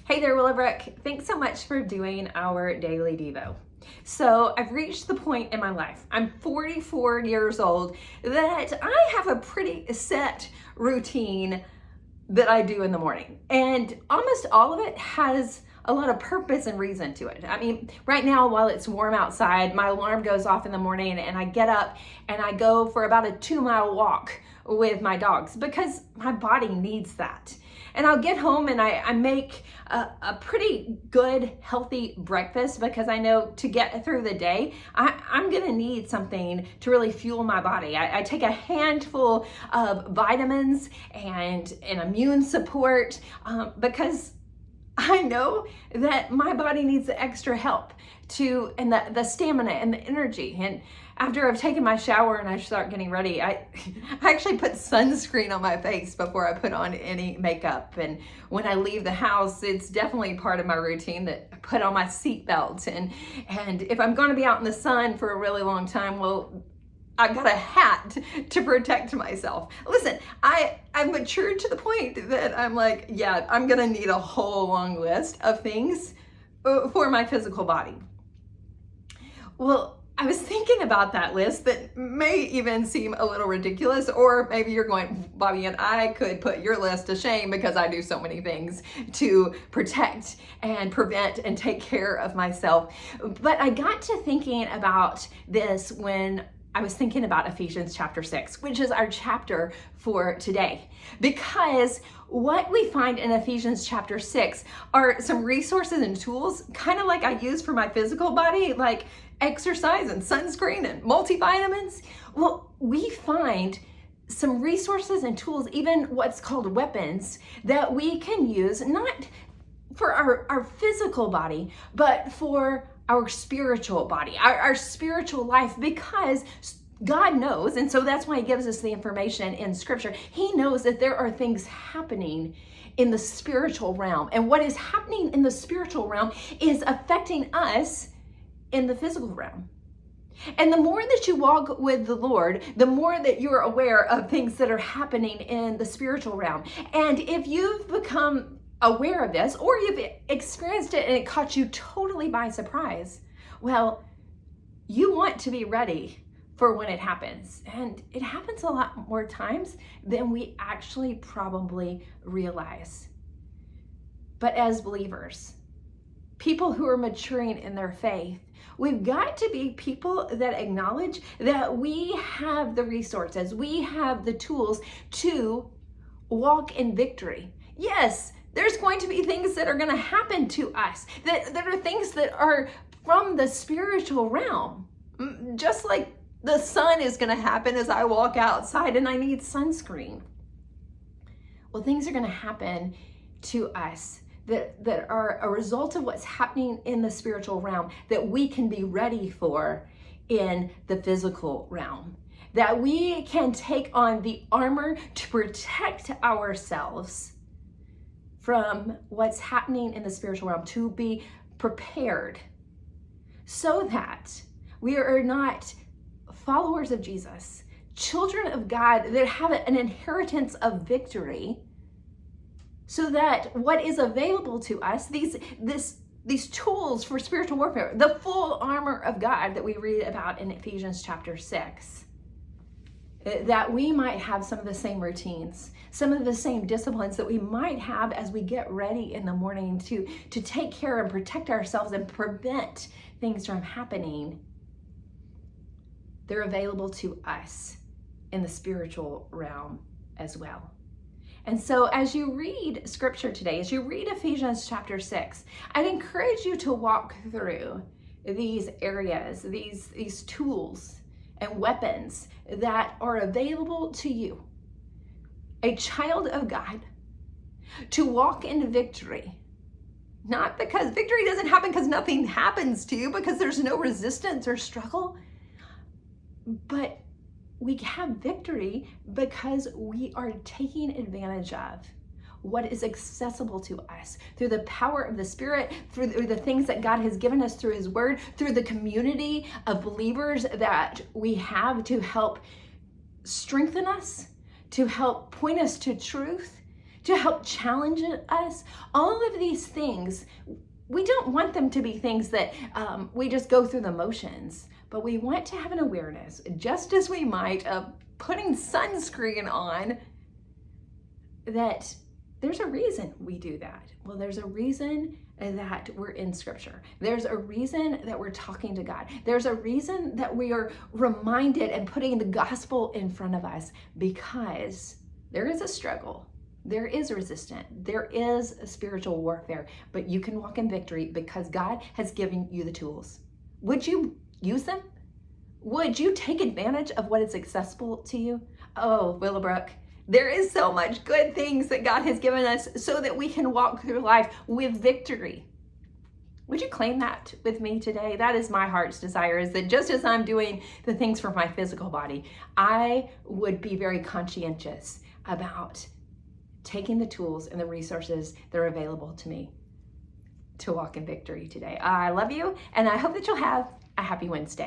Hey there, Willowbrook. Thanks so much for doing our daily Devo. So I've reached the point in my life, I'm 44 years old, that I have a pretty set routine that I do in the morning. And almost all of it has a lot of purpose and reason to it. I mean, right now, while it's warm outside, my alarm goes off in the morning and I get up and I go for about a 2-mile walk with my dogs because my body needs that. And I'll get home and I make a pretty good, healthy breakfast because I know to get through the day, I'm gonna need something to really fuel my body. I take a handful of vitamins and immune support because I know that my body needs the extra help and the stamina and the energy. And after I've taken my shower and I start getting ready, I actually put sunscreen on my face before I put on any makeup. And when I leave the house, it's definitely part of my routine that I put on my seatbelt. And if I'm going to be out in the sun for a really long time, well, I've got a hat to protect myself. Listen, I've matured to the point that I'm like, yeah, I'm gonna need a whole long list of things for my physical body. Well, I was thinking about that list that may even seem a little ridiculous, or maybe you're going, Bobby, and I could put your list to shame because I do so many things to protect and prevent and take care of myself. But I got to thinking about this when I was thinking about Ephesians chapter 6, which is our chapter for today, because what we find in Ephesians chapter 6 are some resources and tools, kind of like I use for my physical body, like exercise and sunscreen and multivitamins. Well, we find some resources and tools, even what's called weapons, that we can use not for our physical body, but for our spiritual body, our spiritual life, because God knows, and so that's why he gives us the information in scripture. He knows that there are things happening in the spiritual realm, and what is happening in the spiritual realm is affecting us in the physical realm. And the more that you walk with the Lord, the more that you're aware of things that are happening in the spiritual realm. And if you've become aware of this, or you've experienced it and it caught you totally by surprise, well, you want to be ready for when it happens. And it happens a lot more times than we actually probably realize. But as believers, people who are maturing in their faith, we've got to be people that acknowledge that we have the resources, we have the tools to walk in victory. Yes, there's going to be things that are going to happen to us, that are things that are from the spiritual realm. Just like the sun is going to happen as I walk outside and I need sunscreen. Well, things are going to happen to us that are a result of what's happening in the spiritual realm that we can be ready for in the physical realm. That we can take on the armor to protect ourselves from what's happening in the spiritual realm, to be prepared so that we are not followers of Jesus, children of God that have an inheritance of victory, so that what is available to us, these tools for spiritual warfare, the full armor of God that we read about in Ephesians chapter 6, that we might have some of the same routines, some of the same disciplines that we might have as we get ready in the morning to take care and protect ourselves and prevent things from happening. They're available to us in the spiritual realm as well. And so as you read scripture today, as you read Ephesians chapter 6, I'd encourage you to walk through these areas, these tools and weapons that are available to you, a child of God, to walk in victory. Not because victory doesn't happen because nothing happens to you, because there's no resistance or struggle, but we have victory because we are taking advantage of what is accessible to us through the power of the Spirit, through the things that God has given us through his word, through the community of believers that we have to help strengthen us, to help point us to truth, to help challenge us. All of these things, we don't want them to be things that we just go through the motions, but we want to have an awareness, just as we might of putting sunscreen on, that there's a reason we do that. Well, there's a reason that we're in Scripture. There's a reason that we're talking to God. There's a reason that we are reminded and putting the gospel in front of us, because there is a struggle. There is resistance. There is a spiritual warfare, but you can walk in victory because God has given you the tools. Would you use them? Would you take advantage of what is accessible to you? Oh, Willowbrook, there is so much good things that God has given us so that we can walk through life with victory. Would you claim that with me today? That is my heart's desire, is that just as I'm doing the things for my physical body, I would be very conscientious about taking the tools and the resources that are available to me to walk in victory today. I love you, and I hope that you'll have a happy Wednesday.